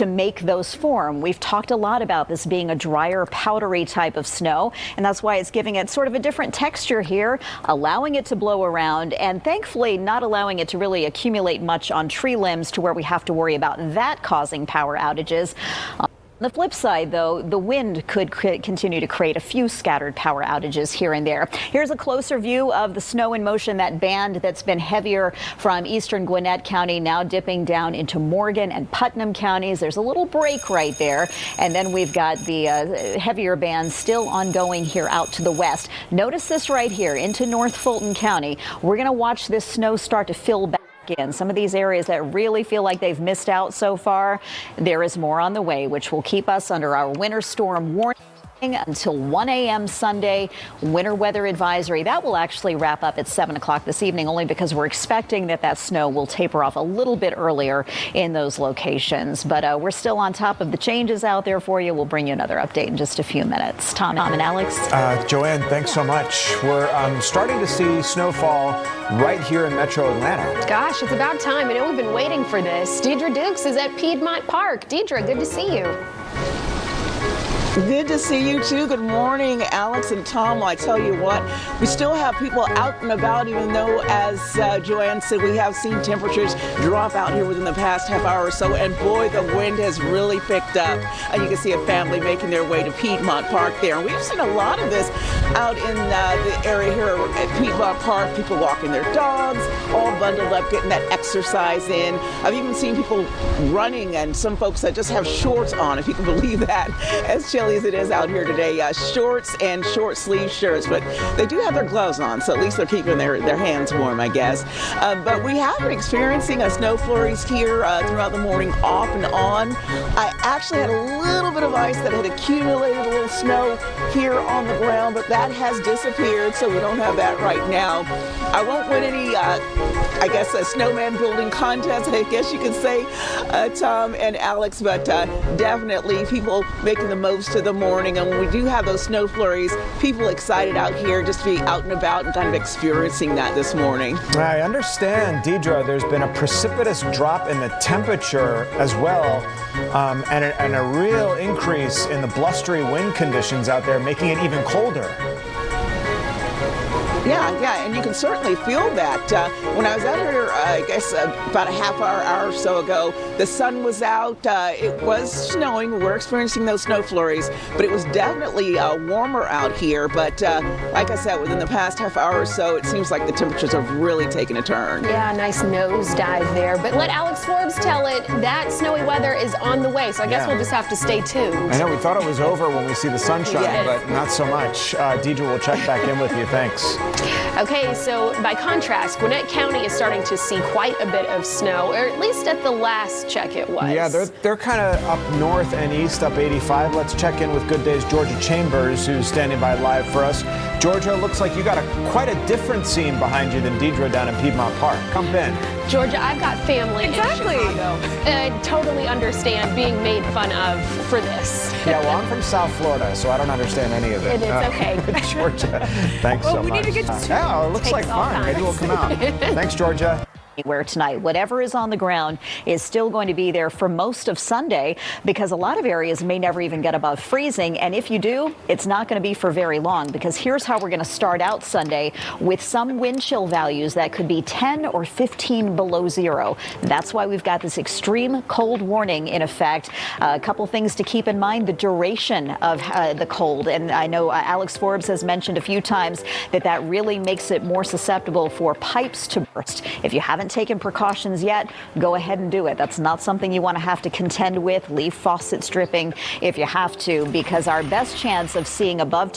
to make those form. We've talked a lot about this being a drier, powdery type of snow, and that's why it's giving it sort of a different texture here, allowing it to blow around and thankfully not allowing it to really accumulate much on tree limbs to where we have to worry about that causing power outages. On the flip side, though, the wind could continue to create a few scattered power outages here and there. Here's a closer view of the snow in motion, that band that's been heavier from eastern Gwinnett County, now dipping down into Morgan and Putnam counties. There's a little break right there. And then we've got the heavier band still ongoing here out to the west. Notice this right here into North Fulton County. We're going to watch this snow start to fill back in. Some of these areas that really feel like they've missed out so far, there is more on the way, which will keep us under our winter storm warning until 1 a.m. Sunday. Winter weather advisory that will actually wrap up at 7 o'clock this evening, only because we're expecting that snow will taper off a little bit earlier in those locations. But we're still on top of the changes out there for you. We'll bring you another update in just a few minutes. Tom and Alex. Joanne, thanks so much. We're starting to see snowfall right here in Metro Atlanta. Gosh, it's about time. I know we've been waiting for this. Deidre Dukes is at Piedmont Park. Deidre, good to see you. Good to see you too. Good morning, Alex and Tom. Well, I tell you what, we still have people out and about, even though, as Joanne said, we have seen temperatures drop out here within the past half hour or so. And boy, the wind has really picked up. You can see a family making their way to Piedmont Park there. And we've seen a lot of this out in the area here at Piedmont Park. People walking their dogs, all bundled up, getting that exercise in. I've even seen people running, and some folks that just have shorts on, if you can believe that, as chilly as it is out here today. Shorts and short sleeve shirts, but they do have their gloves on, so at least they're keeping their hands warm, I guess. But we have been experiencing snow flurries here throughout the morning, off and on. I actually had a little bit of ice that had accumulated, a little snow here on the ground, but that has disappeared, so we don't have that right now. I won't win any, I guess, a snowman building contest, I guess you could say, Tom and Alex, but definitely people making the most of the morning. And when we do have those snow flurries, people excited out here just to be out and about and kind of experiencing that this morning. I understand, Deidre, there's been a precipitous drop in the temperature as well, and a real increase in the blustery wind conditions out there, making it even colder. Yeah, and you can certainly feel that. When I was out here, I guess about a half hour or so ago, the sun was out. It was snowing. We're experiencing those snow flurries, but it was definitely warmer out here. But like I said, within the past half hour or so, it seems like the temperatures have really taken a turn. Yeah, nice nosedive there. But let Alex Forbes tell it, that snowy weather is on the way. So I guess we'll just have to stay tuned. I know, we thought it was over when we see the sunshine, Yes. but not so much. Deidre, we'll check back in with you. Thanks. Okay, so by contrast, Gwinnett County is starting to see quite a bit of snow, or at least at the last check it was. Yeah, they're kind of up north and east, up 85. Let's check in with Good Day's Georgia Chambers, who's standing by live for us. Georgia, looks like you got quite a different scene behind you than Deidre down in Piedmont Park. Come in. Georgia, I've got family in Chicago. I totally understand being made fun of for this. Yeah, well, I'm from South Florida, so I don't understand any of it. It is okay. Georgia, thanks so much. We need to get to yeah, it looks like fun. Maybe we'll come out. Thanks, Georgia. Where tonight, whatever is on the ground is still going to be there for most of Sunday, because a lot of areas may never even get above freezing. And if you do, it's not going to be for very long, because here's how we're going to start out Sunday with some wind chill values that could be 10 or 15 below zero. That's why we've got this extreme cold warning in effect. A couple things to keep in mind: the duration of the cold. And I know Alex Forbes has mentioned a few times that really makes it more susceptible for pipes to burst. If you haven't taken precautions yet, go ahead and do it. That's not something you want to have to contend with. Leave faucets dripping if you have to, because our best chance of seeing above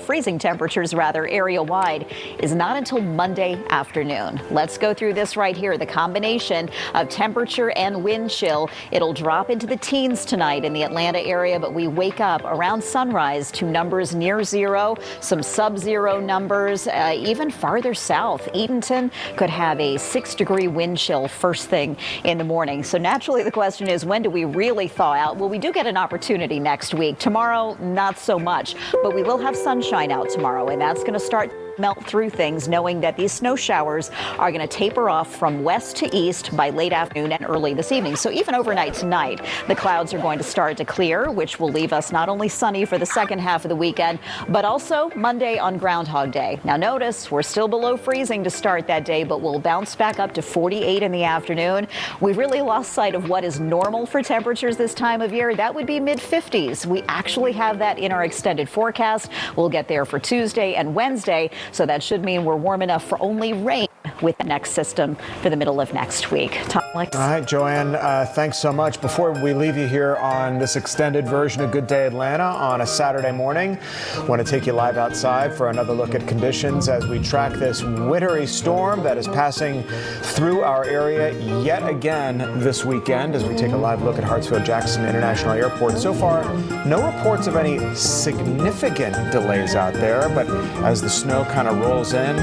freezing temperatures area wide is not until Monday afternoon. Let's go through this right here. The combination of temperature and wind chill. It'll drop into the teens tonight in the Atlanta area, but we wake up around sunrise to numbers near zero, some sub-zero numbers, even farther south. Eatonton could have a 6-degree wind chill first thing in the morning. So naturally, the question is, when do we really thaw out? Well, we do get an opportunity next week. Tomorrow, not so much, but we will have sunshine out tomorrow, and that's going to start melt through things, knowing that these snow showers are going to taper off from west to east by late afternoon and early this evening. So even overnight tonight, the clouds are going to start to clear, which will leave us not only sunny for the second half of the weekend, but also Monday on Groundhog Day. Now notice, we're still below freezing to start that day, but we'll bounce back up to 48 in the afternoon. We've really lost sight of what is normal for temperatures this time of year. That would be mid-50s. We actually have that in our extended forecast. We'll get there for Tuesday and Wednesday, so that should mean we're warm enough for only rain with the next system for the middle of next week. Tom, Alex. All right, Joanne, thanks so much. Before we leave you here on this extended version of Good Day Atlanta on a Saturday morning, I want to take you live outside for another look at conditions as we track this wintry storm that is passing through our area yet again this weekend as we take a live look at Hartsfield-Jackson International Airport. So far, no reports of any significant delays out there, but as the snow kind of rolls in,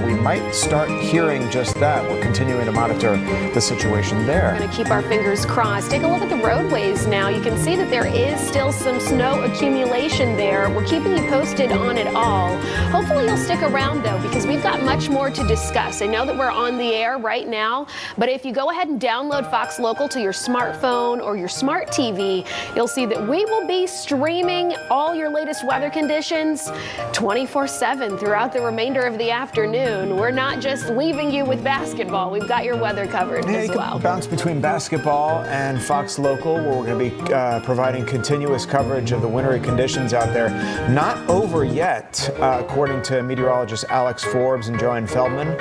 we might start hearing just that. We're continuing to monitor the situation there. We're going to keep our fingers crossed. Take a look at the roadways now. You can see that there is still some snow accumulation there. We're keeping you posted on it all. Hopefully you'll stick around though, because we've got much more to discuss. I know that we're on the air right now, but if you go ahead and download Fox Local to your smartphone or your smart TV, you'll see that we will be streaming all your latest weather conditions 24/7 throughout the remainder of the afternoon. We're not just leaving you with basketball. We've got your weather covered as well. You can bounce between basketball and Fox Local, where we're going to be providing continuous coverage of the wintry conditions out there. Not over yet, according to meteorologist Alex Forbes and Joanne Feldman.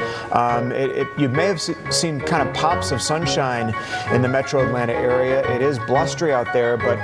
You may have seen kind of pops of sunshine in the metro Atlanta area. It is blustery out there, but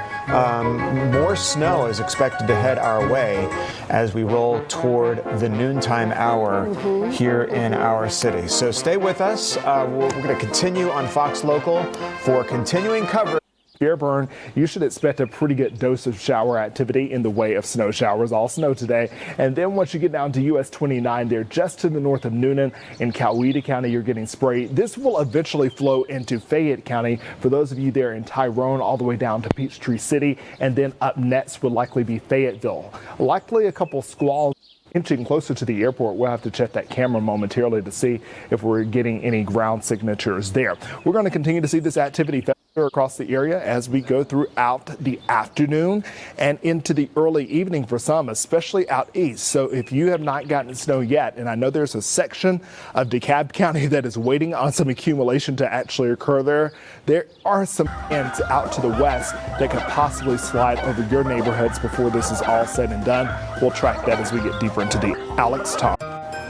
more snow is expected to head our way as we roll toward the noontime hour here in our city. So stay with us. We're going to continue on Fox Local for continuing coverage. Fairburn, you should expect a pretty good dose of shower activity in the way of snow showers. All snow today. And then once you get down to US 29 there, just to the north of Noonan in Coweta County, you're getting sprayed. This will eventually flow into Fayette County for those of you there in Tyrone, all the way down to Peachtree City. And then up next will likely be Fayetteville. Likely a couple squalls inching closer to the airport. We'll have to check that camera momentarily to see if we're getting any ground signatures there. We're going to continue to see this activity across the area as we go throughout the afternoon and into the early evening for some, especially out east. So if you have not gotten snow yet, and I know there's a section of DeKalb County that is waiting on some accumulation to actually occur there are some ends out to the west that could possibly slide over your neighborhoods before this is all said and done. We'll track that as we get deeper into the Alex Talk.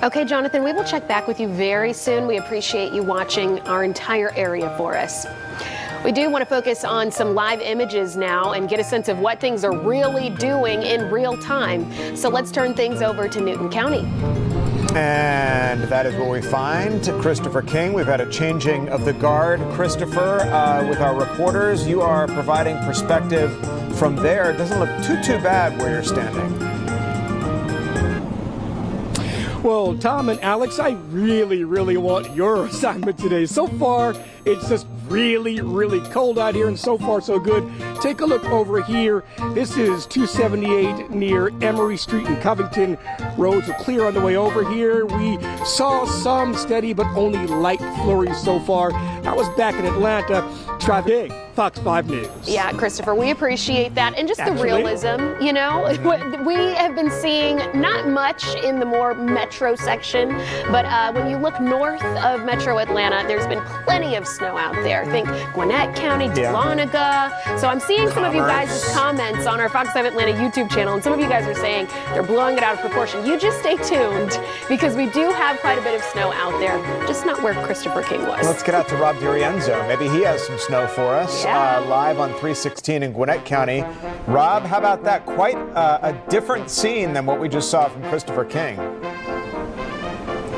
Okay, Jonathan, we will check back with you very soon. We appreciate you watching our entire area for us. We do want to focus on some live images now and get a sense of what things are really doing in real time. So let's turn things over to Newton County. And that is where we find Christopher King. We've had a changing of the guard. Christopher, with our reporters, you are providing perspective from there. It doesn't look too bad where you're standing. Well, Tom and Alex, I really want your assignment today. So far, it's just really cold out here, and so far so good. Take a look over here. This is 278 near Emory Street in Covington. Roads are clear on the way over here. We saw some steady but only light flurries so far. I was back in Atlanta. Traffic, Fox 5 News. Yeah, Christopher, we appreciate that. And just the realism, you know. We have been seeing not much in the more metro section, but when you look north of Metro Atlanta, there's been plenty of snow out there. Think Gwinnett County, Dahlonega. So I'm seeing some of you guys' comments on our Fox 5 Atlanta YouTube channel, and some of you guys are saying they're blowing it out of proportion. You just stay tuned, because we do have quite a bit of snow out there, just not where Christopher King was. Let's get out to Rob DiRienzo. Maybe he has some snow for us. Live on 316 in Gwinnett County. Rob, how about that? Quite a different scene than what we just saw from Christopher King.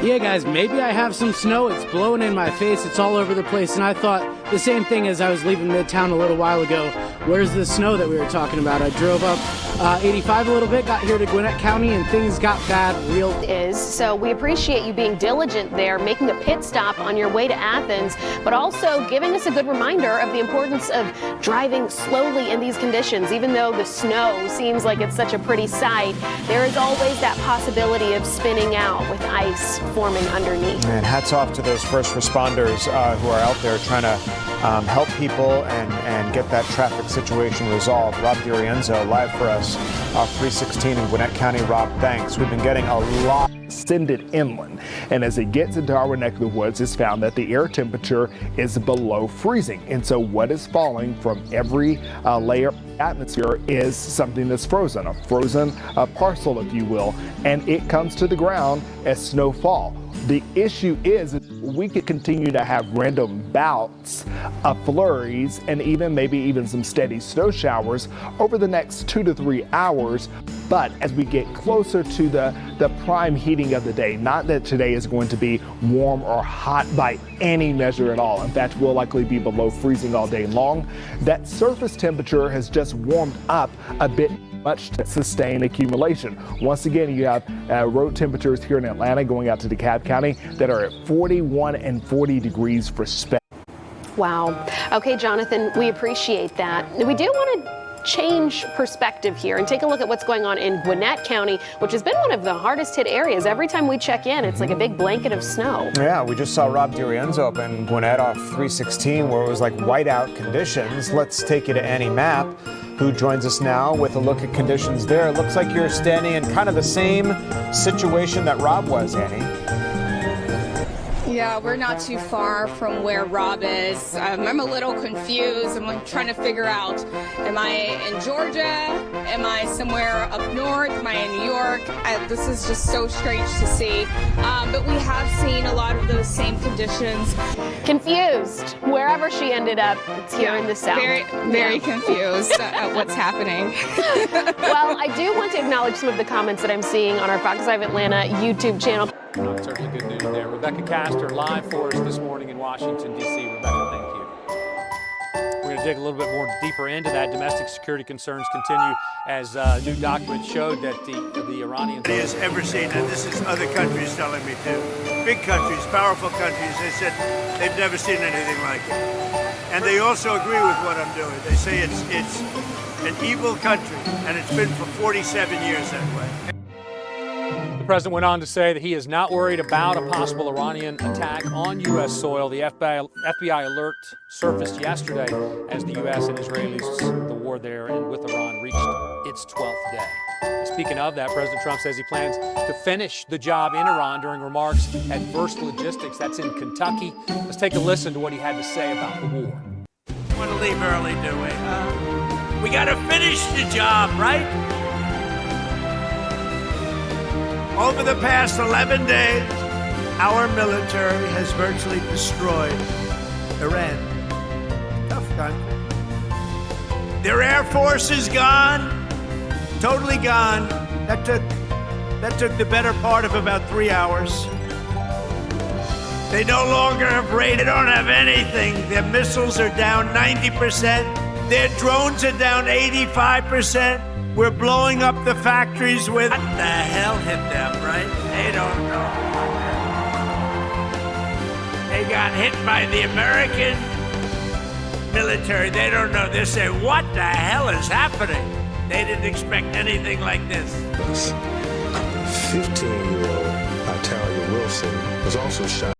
Yeah, guys, maybe I have some snow. It's blowing in my face. It's all over the place. And I thought the same thing as I was leaving Midtown a little while ago. Where's the snow that we were talking about? I drove up 85 a little bit, got here to Gwinnett County, and things got bad real. So we appreciate you being diligent there, making a pit stop on your way to Athens, but also giving us a good reminder of the importance of driving slowly in these conditions. Even though the snow seems like it's such a pretty sight, there is always that possibility of spinning out with ice forming underneath. And hats off to those first responders who are out there trying to help people and get that traffic situation resolved. Rob DiRienzo live for us off 316 in Gwinnett County. Rob, thanks. We've been getting a lot. Send it inland, and as it gets into our neck of the woods, it's found that the air temperature is below freezing, and so what is falling from every layer of atmosphere is something that's frozen, a frozen parcel, if you will, and it comes to the ground as snowfall. The issue is we could continue to have random bouts of flurries and maybe even some steady snow showers over the next 2 to 3 hours. But as we get closer to the prime heating of the day, not that today is going to be warm or hot by any measure at all. In fact, we'll likely be below freezing all day long. That surface temperature has just warmed up a bit much to sustain accumulation. Once again, you have road temperatures here in Atlanta going out to DeKalb County that are at 41 and 40 degrees respectively. Wow. Okay, Jonathan, we appreciate that. We do want to change perspective here and take a look at what's going on in Gwinnett County, which has been one of the hardest hit areas. Every time we check in, it's like a big blanket of snow. Yeah, we just saw Rob DiRienzo up in Gwinnett off 316 where it was like whiteout conditions. Let's take you to Annie Mapp, who joins us now with a look at conditions there. It looks like you're standing in kind of the same situation that Rob was, Annie. Yeah, we're not too far from where Rob is. I'm a little confused. I'm trying to figure out, am I in Georgia? Am I somewhere up north? Am I in New York? This is just so strange to see. But we have seen a lot of those same conditions. Confused. Wherever she ended up, it's here in the South. Very confused at what's happening. Well, I do want to acknowledge some of the comments that I'm seeing on our Fox 5 Atlanta YouTube channel. Certainly good news there. Rebecca Castor live for us this morning in Washington, D.C. Rebecca, thank you. We're going to dig a little bit more deeper into that. Domestic security concerns continue as new documents showed that the Iranians... He has ever seen, and this is other countries telling me too. Big countries, powerful countries, they said they've never seen anything like it. And they also agree with what I'm doing. They say it's an evil country, and it's been for 47 years that way. The president went on to say that he is not worried about a possible Iranian attack on U.S. soil. The FBI alert surfaced yesterday as the U.S. and Israelis, the war there and with Iran, reached its 12th day. Speaking of that, President Trump says he plans to finish the job in Iran during remarks at Verst Logistics. That's in Kentucky. Let's take a listen to what he had to say about the war. I want to leave early, do we? We got to finish the job, right? Over the past 11 days, our military has virtually destroyed Iran. Tough country. Their air force is gone, totally gone. That took the better part of about 3 hours. They no longer have radar. They don't have anything. Their missiles are down 90%. Their drones are down 85%. We're blowing up the factories with... What the hell hit them, right? They don't know. They got hit by the American military. They don't know. They say, what the hell is happening? They didn't expect anything like this. 15-year-old Italia Wilson was also shot.